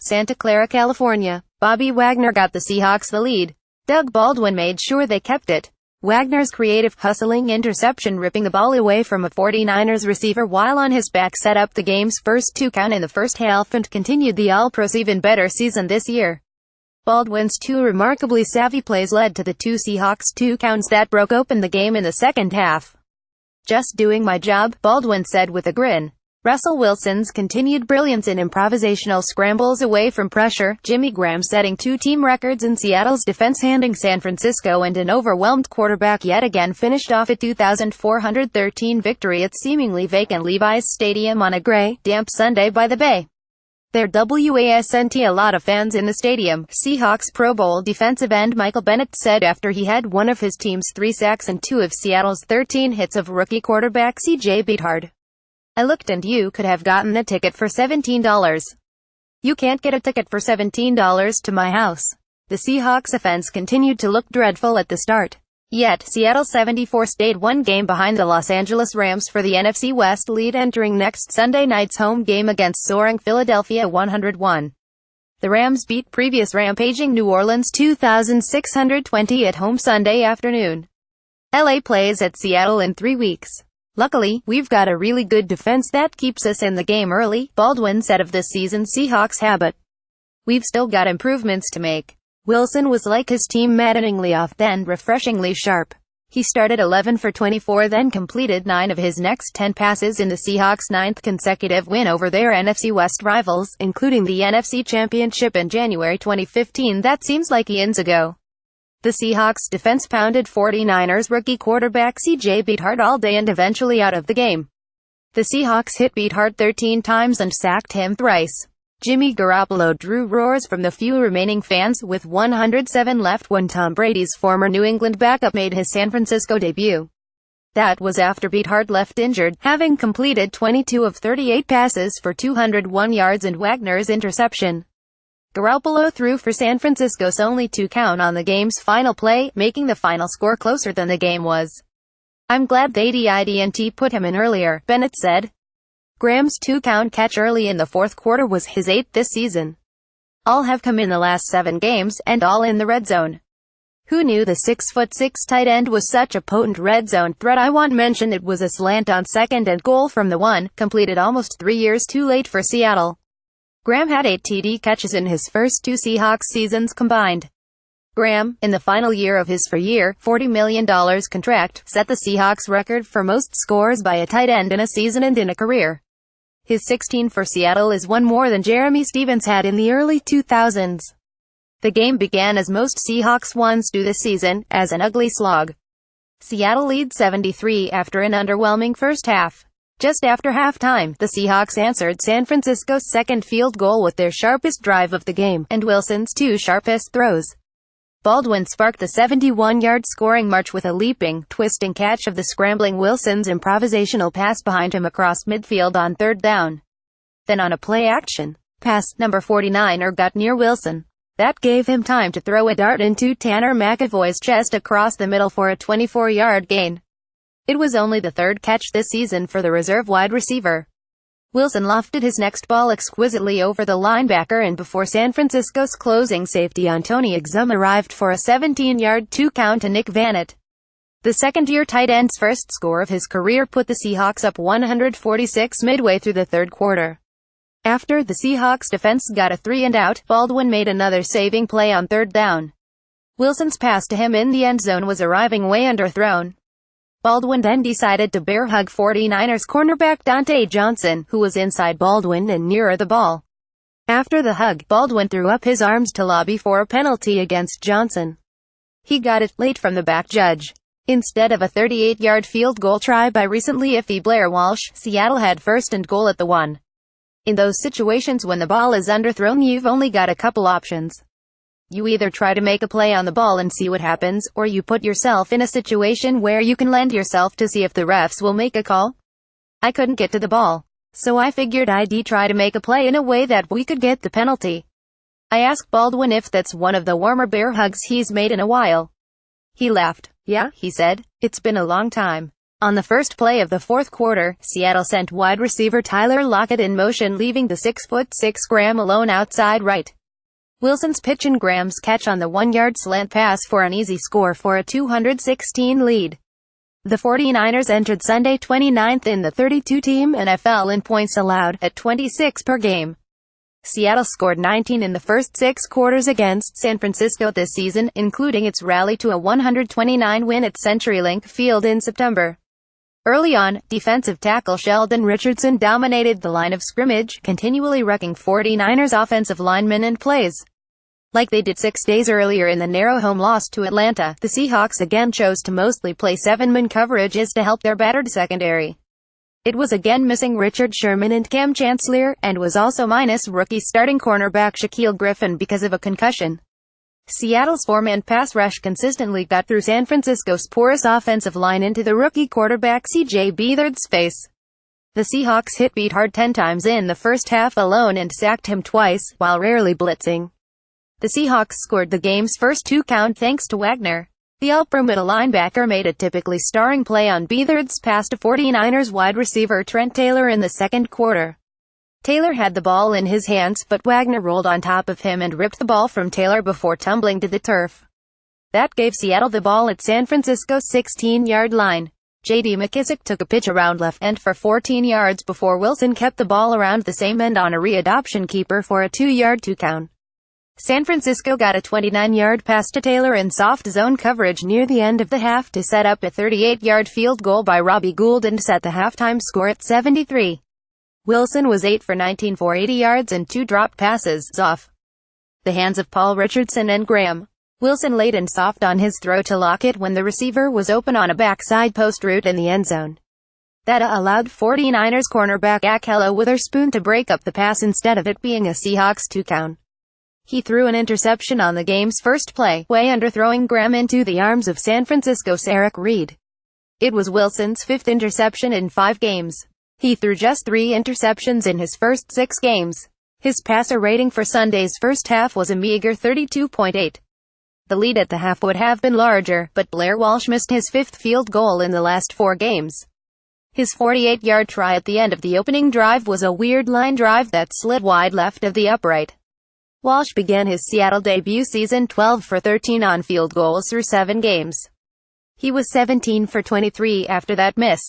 Santa Clara, California. Bobby Wagner got the Seahawks the lead. Doug Baldwin made sure they kept it. Wagner's creative, hustling interception ripping the ball away from a 49ers receiver while on his back set up the game's first 2 count in the first half and continued the All-Pro's even better season this year. Baldwin's 2 remarkably savvy plays led to the 2 Seahawks 2 counts that broke open the game in the second half. "Just doing my job," Baldwin said with a grin. Russell Wilson's continued brilliance in improvisational scrambles away from pressure, Jimmy Graham setting 2 team records in Seattle's defense handing San Francisco and an overwhelmed quarterback yet again finished off a 2,413 victory at seemingly vacant Levi's Stadium on a gray, damp Sunday by the Bay. There wasn't a lot of fans in the stadium, Seahawks Pro Bowl defensive end Michael Bennett said after he had one of his team's 3 sacks and 2 of Seattle's 13 hits of rookie quarterback C.J. Beathard. "I looked and you could have gotten a ticket for $17. You can't get a ticket for $17 to my house." The Seahawks offense continued to look dreadful at the start. Yet, Seattle 74 stayed 1 game behind the Los Angeles Rams for the NFC West lead entering next Sunday night's home game against soaring Philadelphia 101. The Rams beat previous rampaging New Orleans 2,620 at home Sunday afternoon. LA plays at Seattle in 3 weeks. "Luckily, we've got a really good defense that keeps us in the game early," Baldwin said of this season's Seahawks habit. "We've still got improvements to make." Wilson was like his team, maddeningly off then refreshingly sharp. He started 11 for 24 then completed 9 of his next 10 passes in the Seahawks' 9th consecutive win over their NFC West rivals, including the NFC Championship in January 2015 that seems like eons ago. The Seahawks defense pounded 49ers rookie quarterback C.J. Beathard all day and eventually out of the game. The Seahawks hit Beathard 13 times and sacked him thrice. Jimmy Garoppolo drew roars from the few remaining fans, with 107 left when Tom Brady's former New England backup made his San Francisco debut. That was after Beathard left injured, having completed 22 of 38 passes for 201 yards and Wagner's interception. Garoppolo threw for San Francisco's only 2 count on the game's final play, making the final score closer than the game was. "I'm glad they didn't put him in earlier," Bennett said. Graham's 2 count catch early in the fourth quarter was his 8th this season. All have come in the last 7 games, and all in the red zone. Who knew the 6'6" tight end was such a potent red zone threat? I want mention it was a slant on 2nd and goal from the 1, completed almost 3 years too late for Seattle. Graham had 8 TD catches in his first 2 Seahawks seasons combined. Graham, in the final year of his four-year, $40 million contract, set the Seahawks record for most scores by a tight end in a season and in a career. His 16 for Seattle is one more than Jeremy Stevens had in the early 2000s. The game began as most Seahawks ones do this season, as an ugly slog. Seattle leads 73 after an underwhelming first half. Just after halftime, the Seahawks answered San Francisco's second field goal with their sharpest drive of the game, and Wilson's 2 sharpest throws. Baldwin sparked the 71-yard scoring march with a leaping, twisting catch of the scrambling Wilson's improvisational pass behind him across midfield on 3rd down. Then on a play-action pass, number 49er got near Wilson. That gave him time to throw a dart into Tanner McEvoy's chest across the middle for a 24-yard gain. It was only the 3rd catch this season for the reserve wide receiver. Wilson lofted his next ball exquisitely over the linebacker and before San Francisco's closing safety Antonio Exum arrived for a 17-yard 2 count to Nick Vannett. The second-year tight end's first score of his career put the Seahawks up 146 midway through the 3rd quarter. After the Seahawks defense got a 3-and-out, Baldwin made another saving play on 3rd down. Wilson's pass to him in the end zone was arriving way underthrown. Baldwin then decided to bear hug 49ers cornerback Dante Johnson, who was inside Baldwin and nearer the ball. After the hug, Baldwin threw up his arms to lobby for a penalty against Johnson. He got it late from the back judge. Instead of a 38-yard field goal try by recently iffy Blair Walsh, Seattle had 1st and goal at the 1. In those situations when the ball is underthrown, you've only got a couple options. You either try to make a play on the ball and see what happens, or you put yourself in a situation where you can lend yourself to see if the refs will make a call. I couldn't get to the ball, so I figured I'd try to make a play in a way that we could get the penalty. I asked Baldwin if that's one of the warmer bear hugs he's made in a while. He laughed. "Yeah," he said, "it's been a long time. On the first play of the fourth quarter, Seattle sent wide receiver Tyler Lockett in motion, leaving the 6'6" Graham alone outside right. Wilson's pitch and Graham's catch on the 1-yard slant pass for an easy score for a 216 lead. The 49ers entered Sunday 29th in the 32-team NFL in points allowed, at 26 per game. Seattle scored 19 in the first 6 quarters against San Francisco this season, including its rally to a 129 win at CenturyLink Field in September. Early on, defensive tackle Sheldon Richardson dominated the line of scrimmage, continually wrecking 49ers offensive linemen and plays. Like they did 6 days earlier in the narrow home loss to Atlanta, the Seahawks again chose to mostly play 7-man coverages to help their battered secondary. It was again missing Richard Sherman and Cam Chancellor, and was also minus rookie starting cornerback Shaquille Griffin because of a concussion. Seattle's 4-man pass rush consistently got through San Francisco's porous offensive line into the rookie quarterback C.J. Beathard's face. The Seahawks hit Beat hard 10 times in the first half alone and sacked him twice, while rarely blitzing. The Seahawks scored the game's first 2 count thanks to Wagner. The all-pro middle linebacker made a typically starring play on Beathard's pass to 49ers wide receiver Trent Taylor in the second quarter. Taylor had the ball in his hands, but Wagner rolled on top of him and ripped the ball from Taylor before tumbling to the turf. That gave Seattle the ball at San Francisco's 16-yard line. J.D. McKissick took a pitch around left end for 14 yards before Wilson kept the ball around the same end on a readoption keeper for a 2-yard 2 count. San Francisco got a 29-yard pass to Taylor in soft zone coverage near the end of the half to set up a 38-yard field goal by Robbie Gould and set the halftime score at 73. Wilson was 8 for 19 for 80 yards and 2 dropped passes off the hands of Paul Richardson and Graham. Wilson laid in soft on his throw to Lockett when the receiver was open on a backside post route in the end zone. That allowed 49ers cornerback Ahkello Witherspoon to break up the pass instead of it being a Seahawks 2 count. He threw an interception on the game's first play, way underthrowing Graham into the arms of San Francisco's Eric Reed. It was Wilson's 5th interception in 5 games. He threw just 3 interceptions in his first 6 games. His passer rating for Sunday's first half was a meager 32.8. The lead at the half would have been larger, but Blair Walsh missed his 5th field goal in the last 4 games. His 48-yard try at the end of the opening drive was a weird line drive that slid wide left of the upright. Walsh began his Seattle debut season 12 for 13 on field goals through 7 games. He was 17 for 23 after that miss.